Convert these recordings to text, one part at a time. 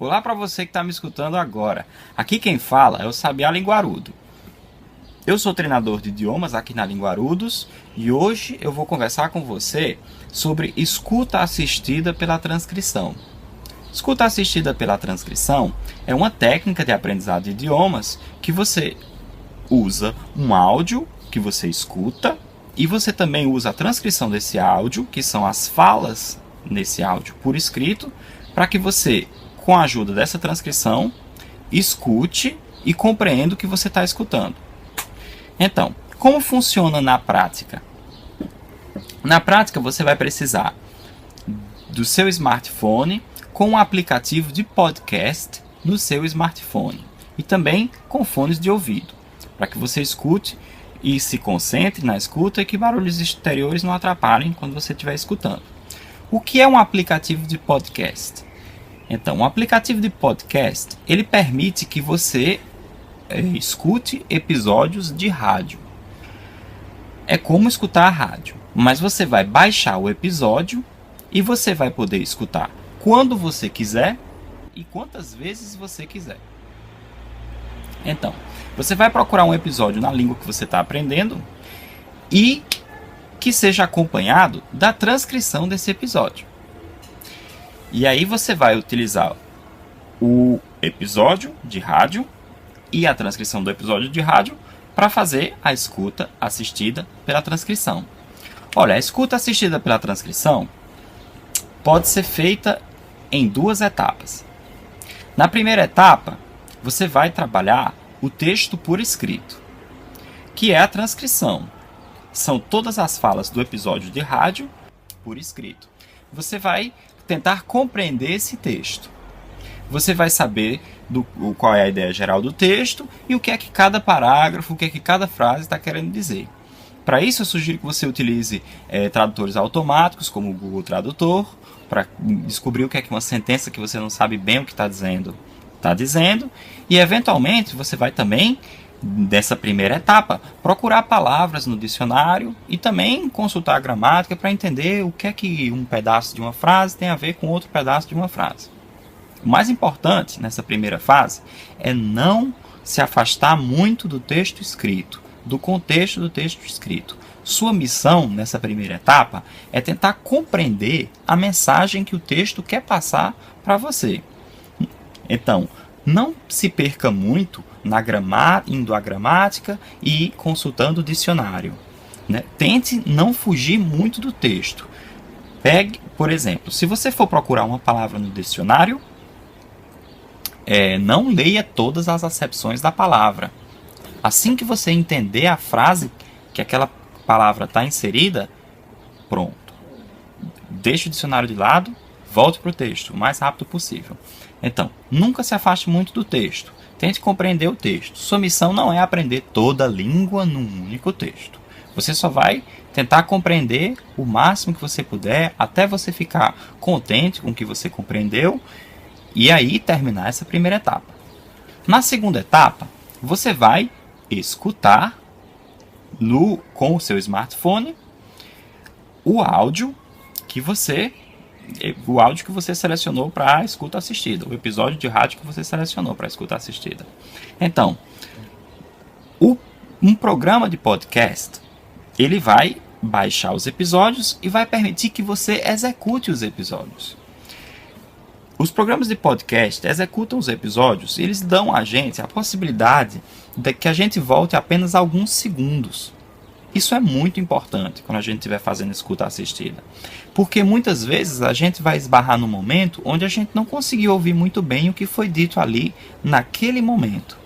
Olá para você que está me escutando agora. Aqui quem fala é o Sabiá Linguarudo. Eu sou treinador de idiomas aqui na Linguarudos e hoje eu vou conversar com você sobre escuta assistida pela transcrição. Escuta assistida pela transcrição é uma técnica de aprendizado de idiomas que você usa um áudio que você escuta e você também usa a transcrição desse áudio, que são as falas nesse áudio por escrito, para que você, com a ajuda dessa transcrição, escute e compreenda o que você está escutando. Então, como funciona na prática? Na prática, você vai precisar do seu smartphone com um aplicativo de podcast no seu smartphone e também com fones de ouvido, para que você escute e se concentre na escuta e que barulhos exteriores não atrapalhem quando você estiver escutando. O que é um aplicativo de podcast? Então, um aplicativo de podcast, ele permite que você escute episódios de rádio. É como escutar a rádio, mas você vai baixar o episódio e você vai poder escutar quando você quiser e quantas vezes você quiser. Então, você vai procurar um episódio na língua que você está aprendendo e que seja acompanhado da transcrição desse episódio. E aí você vai utilizar o episódio de rádio e a transcrição do episódio de rádio para fazer a escuta assistida pela transcrição. Olha, a escuta assistida pela transcrição pode ser feita em duas etapas. Na primeira etapa, você vai trabalhar o texto por escrito, que é a transcrição. São todas as falas do episódio de rádio por escrito. Você vai tentar compreender esse texto. Você vai saber qual é a ideia geral do texto e o que é que cada parágrafo, o que é que cada frase está querendo dizer. Para isso, eu sugiro que você utilize tradutores automáticos, como o Google Tradutor, para descobrir o que é que uma sentença que você não sabe bem o que está dizendo. E, eventualmente, você vai também, dessa primeira etapa, procurar palavras no dicionário e também consultar a gramática para entender o que é que um pedaço de uma frase tem a ver com outro pedaço de uma frase. O mais importante nessa primeira fase é não se afastar muito do texto escrito, do contexto do texto escrito. Sua missão nessa primeira etapa é tentar compreender a mensagem que o texto quer passar para você. Então, não se perca muito indo à gramática e consultando o dicionário. Tente não fugir muito do texto. Pegue, por exemplo, se você for procurar uma palavra no dicionário, não leia todas as acepções da palavra. Assim que você entender a frase que aquela palavra está inserida, pronto. Deixe o dicionário de lado, volte para o texto o mais rápido possível. Então, nunca se afaste muito do texto. Tente compreender o texto. Sua missão não é aprender toda a língua num único texto. Você só vai tentar compreender o máximo que você puder, até você ficar contente com o que você compreendeu, e aí terminar essa primeira etapa. Na segunda etapa, você vai escutar com o seu smartphone o áudio que você selecionou para a escuta assistida, o episódio de rádio que você selecionou para a escuta assistida. Então, um programa de podcast, ele vai baixar os episódios e vai permitir que você execute os episódios. Os programas de podcast executam os episódios e eles dão a gente a possibilidade de que a gente volte apenas alguns segundos. Isso é muito importante quando a gente estiver fazendo escuta assistida, porque muitas vezes a gente vai esbarrar num momento onde a gente não conseguiu ouvir muito bem o que foi dito ali naquele momento.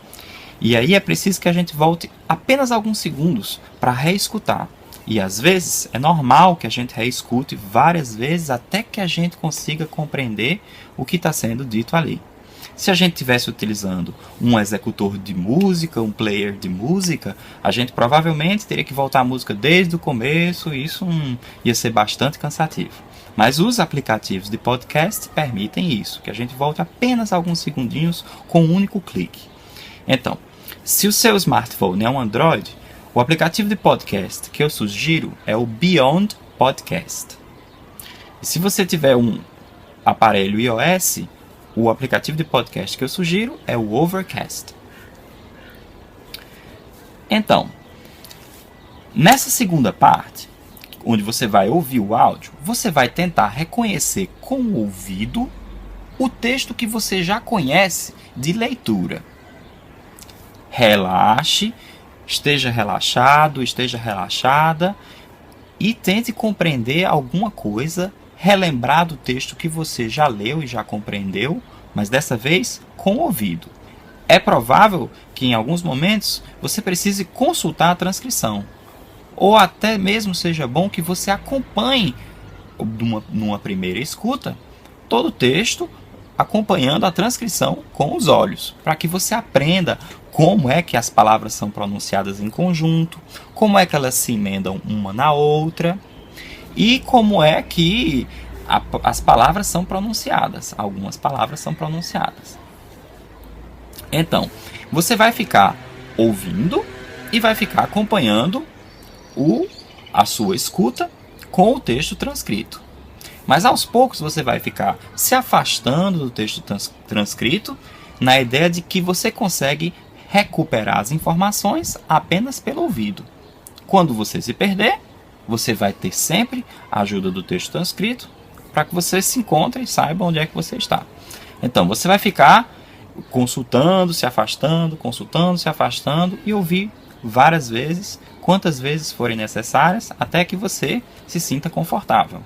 E aí é preciso que a gente volte apenas alguns segundos para reescutar. E às vezes é normal que a gente reescute várias vezes até que a gente consiga compreender o que está sendo dito ali. Se a gente estivesse utilizando um executor de música, um player de música, a gente provavelmente teria que voltar a música desde o começo e isso ia ser bastante cansativo. Mas os aplicativos de podcast permitem isso, que a gente volte apenas alguns segundinhos com um único clique. Então, se o seu smartphone é um Android, o aplicativo de podcast que eu sugiro é o Beyond Podcast. E se você tiver um aparelho iOS, O aplicativo de podcast que eu sugiro é o Overcast. Então, nessa segunda parte, onde você vai ouvir o áudio, você vai tentar reconhecer com o ouvido o texto que você já conhece de leitura. Relaxe, esteja relaxado, esteja relaxada e tente compreender alguma coisa, relembrar do texto que você já leu e já compreendeu, mas dessa vez com o ouvido. É provável que em alguns momentos você precise consultar a transcrição, ou até mesmo seja bom que você acompanhe numa primeira escuta todo o texto, acompanhando a transcrição com os olhos, para que você aprenda como é que as palavras são pronunciadas em conjunto, como é que elas se emendam uma na outra e como é que as palavras são pronunciadas. Algumas palavras são pronunciadas. Então, você vai ficar ouvindo e vai ficar acompanhando a sua escuta com o texto transcrito. Mas aos poucos você vai ficar se afastando do texto transcrito na ideia de que você consegue recuperar as informações apenas pelo ouvido. Quando você se perder, você vai ter sempre a ajuda do texto transcrito para que você se encontre e saiba onde é que você está. Então você vai ficar consultando, se afastando e ouvir várias vezes, quantas vezes forem necessárias, até que você se sinta confortável.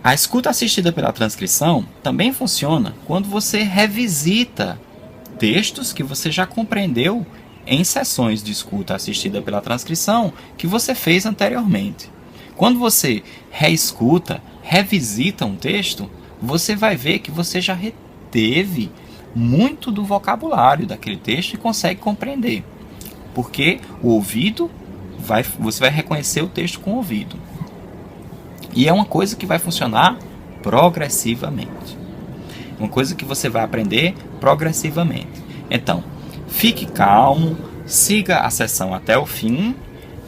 A escuta assistida pela transcrição também funciona quando você revisita textos que você já compreendeu em sessões de escuta assistida pela transcrição que você fez anteriormente. Quando você reescuta, revisita um texto, você vai ver que você já reteve muito do vocabulário daquele texto e consegue compreender. Porque o ouvido, você vai reconhecer o texto com o ouvido. E é uma coisa que vai funcionar progressivamente. Uma coisa que você vai aprender progressivamente. Então, fique calmo, siga a sessão até o fim,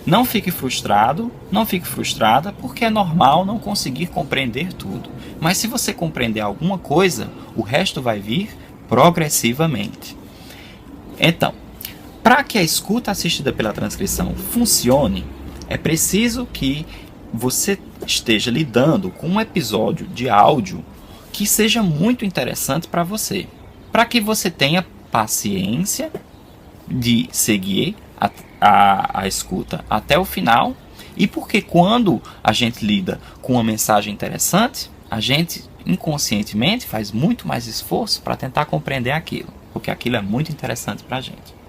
não fique frustrado, não fique frustrada, porque é normal não conseguir compreender tudo. Mas se você compreender alguma coisa, o resto vai vir progressivamente. Então, para que a escuta assistida pela transcrição funcione, é preciso que você esteja lidando com um episódio de áudio que seja muito interessante para você, para que você tenha paciência de seguir a escuta até o final, e porque quando a gente lida com uma mensagem interessante, a gente inconscientemente faz muito mais esforço para tentar compreender aquilo, porque aquilo é muito interessante para a gente.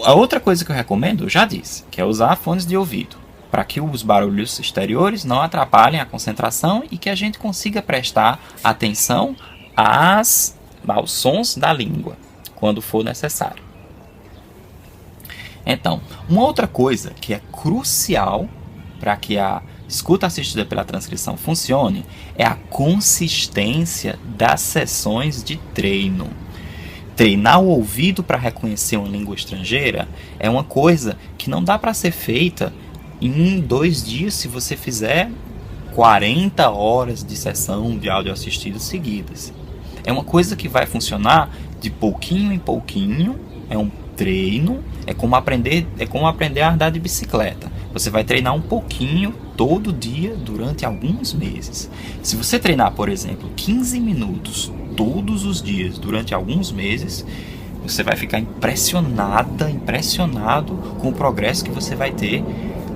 A outra coisa que eu recomendo, eu já disse, que é usar fones de ouvido, para que os barulhos exteriores não atrapalhem a concentração e que a gente consiga prestar atenção aos sons da língua, quando for necessário. Então, uma outra coisa que é crucial para que a escuta assistida pela transcrição funcione é a consistência das sessões de treino. Treinar o ouvido para reconhecer uma língua estrangeira é uma coisa que não dá para ser feita em 2 dias se você fizer 40 horas de sessão de áudio assistido seguidas. É uma coisa que vai funcionar de pouquinho em pouquinho, é um treino, é como aprender a andar de bicicleta. Você vai treinar um pouquinho todo dia durante alguns meses. Se você treinar, por exemplo, 15 minutos todos os dias durante alguns meses, você vai ficar impressionado com o progresso que você vai ter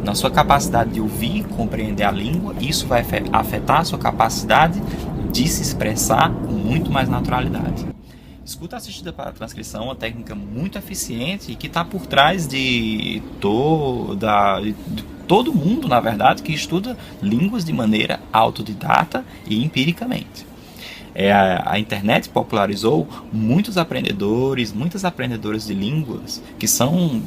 na sua capacidade de ouvir e compreender a língua. Isso vai afetar a sua capacidade de se expressar com muito mais naturalidade. Escuta assistida para transcrição é uma técnica muito eficiente e que está por trás de todo mundo, na verdade, que estuda línguas de maneira autodidata e empiricamente. A internet popularizou muitos aprendedores, muitas aprendedoras de línguas que são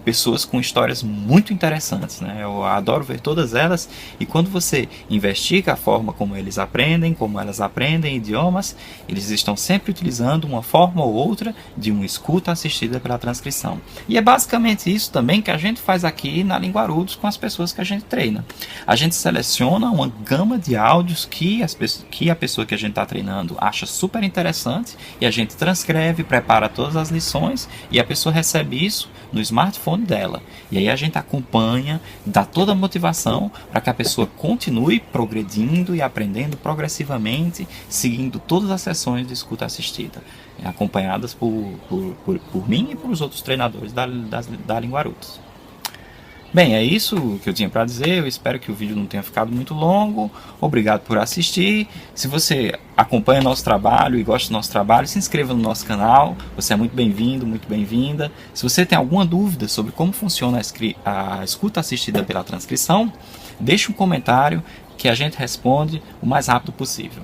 pessoas com histórias muito interessantes, né? Eu adoro ver todas elas, e quando você investiga a forma como eles aprendem, como elas aprendem idiomas, eles estão sempre utilizando uma forma ou outra de uma escuta assistida pela transcrição. E é basicamente isso também que a gente faz aqui na Linguarudos com as pessoas que a gente treina. A gente seleciona uma gama de áudios que a pessoa que a gente está treinando acha super interessante, e a gente transcreve, prepara todas as lições, e a pessoa recebe isso no smartphone dela. E aí a gente acompanha, dá toda a motivação para que a pessoa continue progredindo e aprendendo progressivamente, seguindo todas as sessões de escuta assistida, acompanhadas por mim e por os outros treinadores da Linguarudos. Bem, é isso que eu tinha para dizer. Eu espero que o vídeo não tenha ficado muito longo. Obrigado por assistir. Se você acompanha nosso trabalho e gosta do nosso trabalho, se inscreva no nosso canal. Você é muito bem-vindo, muito bem-vinda. Se você tem alguma dúvida sobre como funciona a escuta assistida pela transcrição, deixe um comentário que a gente responde o mais rápido possível.